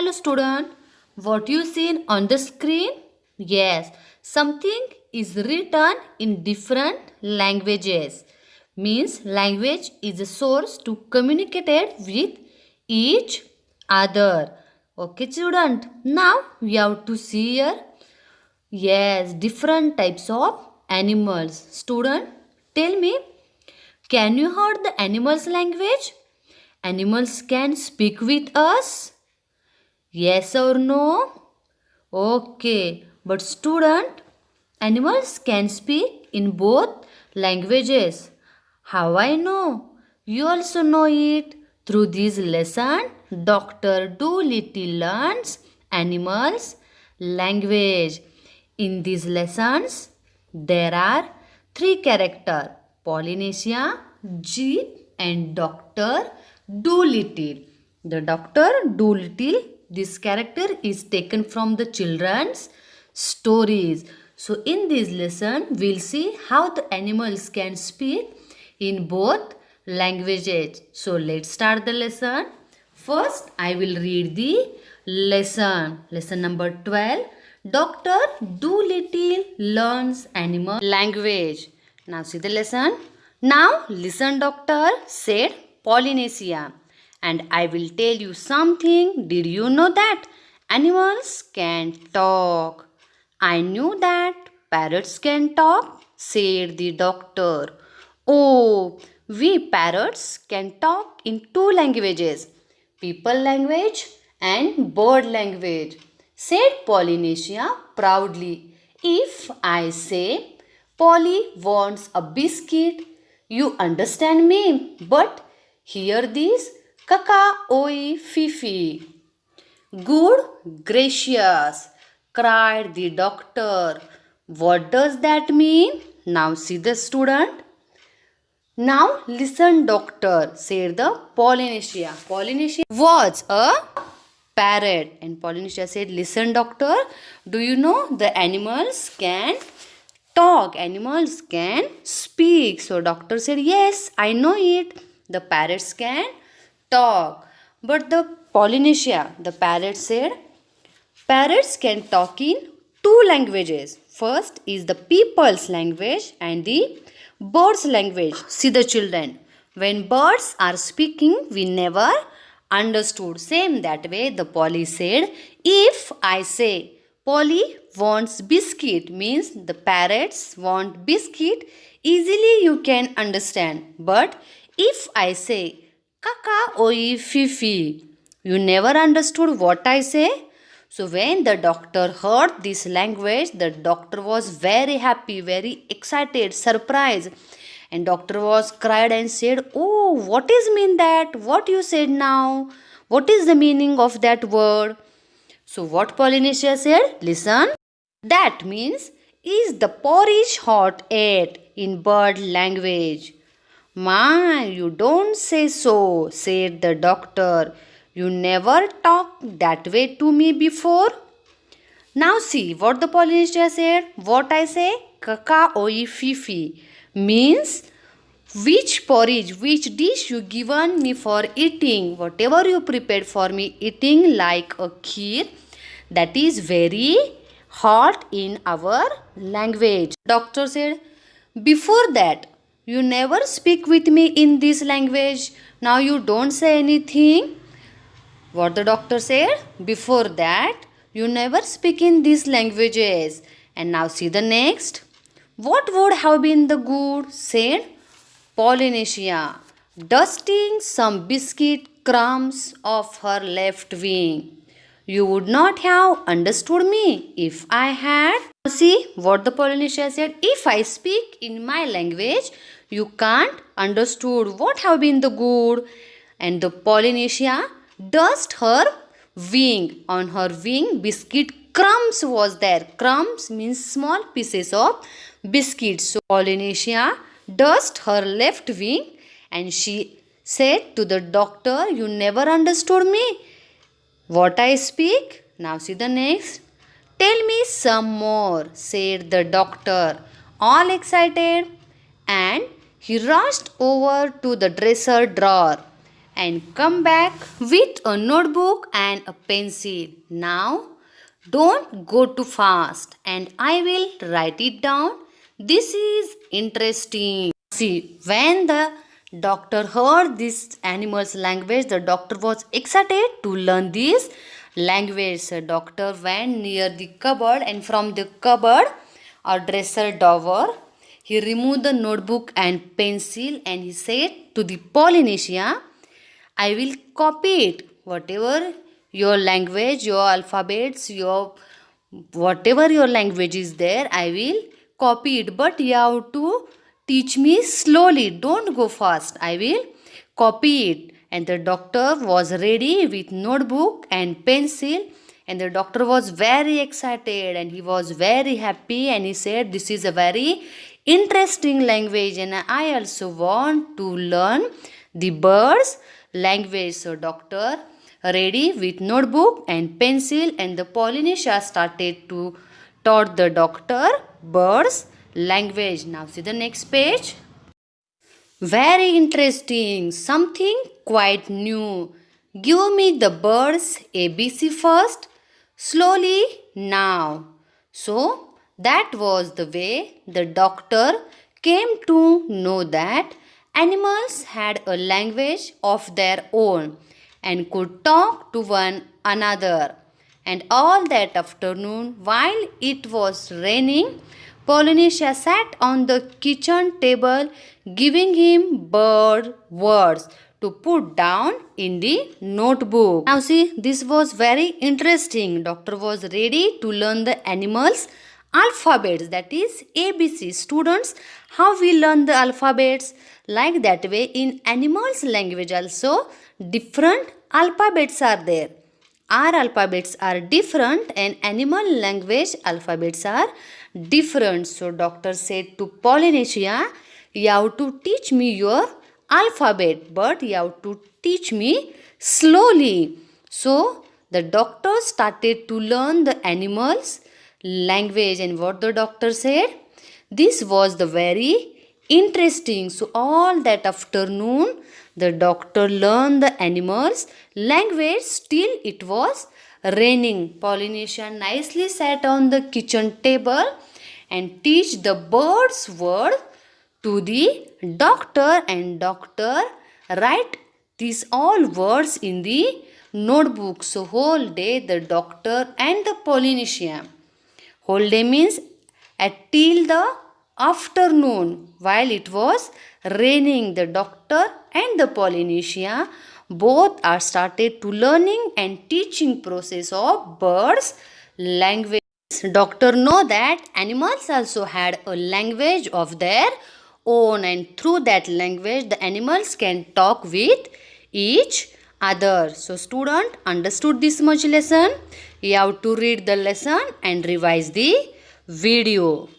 Hello student, what you seen on the screen? Yes, something is written in different languages. Means language is a source to communicate with each other. Okay student, now we have to see here. Yes, different types of animals. Student, tell me, can you hear the animals language? Animals can speak with us? Yes or no? Okay, but student, animals can speak in both languages. How I know? You also know it through this lesson. Dr. Dolittle learns animals language. In these lessons, there are three characters: Polynesia, Jeep, and Dr. Dolittle. The Dr. Dolittle, this character is taken from the children's stories. So in this lesson, we'll see how the animals can speak in both languages. So let's start the lesson. First, I will read the lesson. Lesson number 12. Dr. Dolittle learns animal language. Now see the lesson. Now listen, doctor, said Polynesia. And I will tell you something. Did you know that animals can talk? I knew that parrots can talk, said the doctor. Oh, we parrots can talk in two languages, people language and bird language, said Polynesia proudly. If I say, Polly wants a biscuit, you understand me. But hear this, Kaka oi Fifi. Good gracious, cried the doctor. What does that mean? Now see the student. Now listen, doctor, said the Polynesia. Polynesia was a parrot. And Polynesia said, listen, doctor, do you know the animals can talk? Animals can speak. So doctor said, yes, I know it. The parrots can talk. But the Polynesia, the parrot said, parrots can talk in two languages. First is the people's language and the birds' language. See the children. When birds are speaking, we never understood. Same that way, the Polly said, if I say Polly wants biscuit, means the parrots want biscuit, easily you can understand. But if I say Kaka oi Fifi, you never understood what I say. So when the doctor heard this language, the doctor was very happy, very excited, surprised. And doctor was cried and said, oh, what is mean that? What you said now? What is the meaning of that word? So what Polynesia said? Listen. That means, is the porridge hot yet in bird language? My, you don't say so, said the doctor. You never talked that way to me before. Now see what the Polynesia said. What I say? Kaka oi Fifi means which porridge, which dish you given me for eating. Whatever you prepared for me eating like a kheer, that is very hot in our language. Doctor said, before that, you never speak with me in this language. Now you don't say anything. What the doctor said? Before that, you never speak in these languages. And now see the next. What would have been the good? Said Polynesia, dusting some biscuit crumbs off her left wing. You would not have understood me if I had. See what the Polynesia said. If I speak in my language, you can't understood what have been the good. And the Polynesia dust her wing. On her wing, biscuit crumbs was there. Crumbs means small pieces of biscuits. So Polynesia dust her left wing and she said to the doctor, you never understood me. What I speak? Now see the next. Tell me some more, said the doctor, all excited. And he rushed over to the dresser drawer, and come back with a notebook and a pencil. Now, don't go too fast and I will write it down. This is interesting. See, when the doctor heard this animal's language, the doctor was excited to learn this language. The doctor went near the cupboard and from the cupboard or dresser drawer, he removed the notebook and pencil and he said to the Polynesia, I will copy it. Whatever your language, your alphabets, your whatever your language is there, I will copy it. But you have to teach me slowly. Don't go fast. I will copy it. And the doctor was ready with notebook and pencil. And the doctor was very excited and he was very happy and he said, this is a very interesting language and I also want to learn the birds language. So doctor ready with notebook and pencil and the Polynesia started to taught the doctor birds language. Now see the next page. Very interesting, something quite new. Give me the birds ABC first, slowly now. So that was the way the doctor came to know that animals had a language of their own and could talk to one another. And all that afternoon, while it was raining, Polynesia sat on the kitchen table giving him bird words to put down in the notebook. Now see, this was very interesting. Doctor was ready to learn the animals alphabets, that is ABC. Students, how we learn the alphabets? Like that way in animals language also different alphabets are there. Our alphabets are different and animal language alphabets are different. So doctor said to Polynesia, you have to teach me your alphabet, but you have to teach me slowly. So the doctor started to learn the animals language and what the doctor said, this was the very interesting. So all that afternoon the doctor learned the animals language. Still it was raining. Polynesia nicely sat on the kitchen table and teach the birds word to the doctor and doctor write these all words in the notebook. So whole day the doctor and the Polynesia, whole day means at till the afternoon while it was raining, the doctor and the Polynesia both are started to learning and teaching process of birds language. Doctor know that animals also had a language of their own and through that language the animals can talk with each other. So student understood this much lesson. You have to read the lesson and revise the video.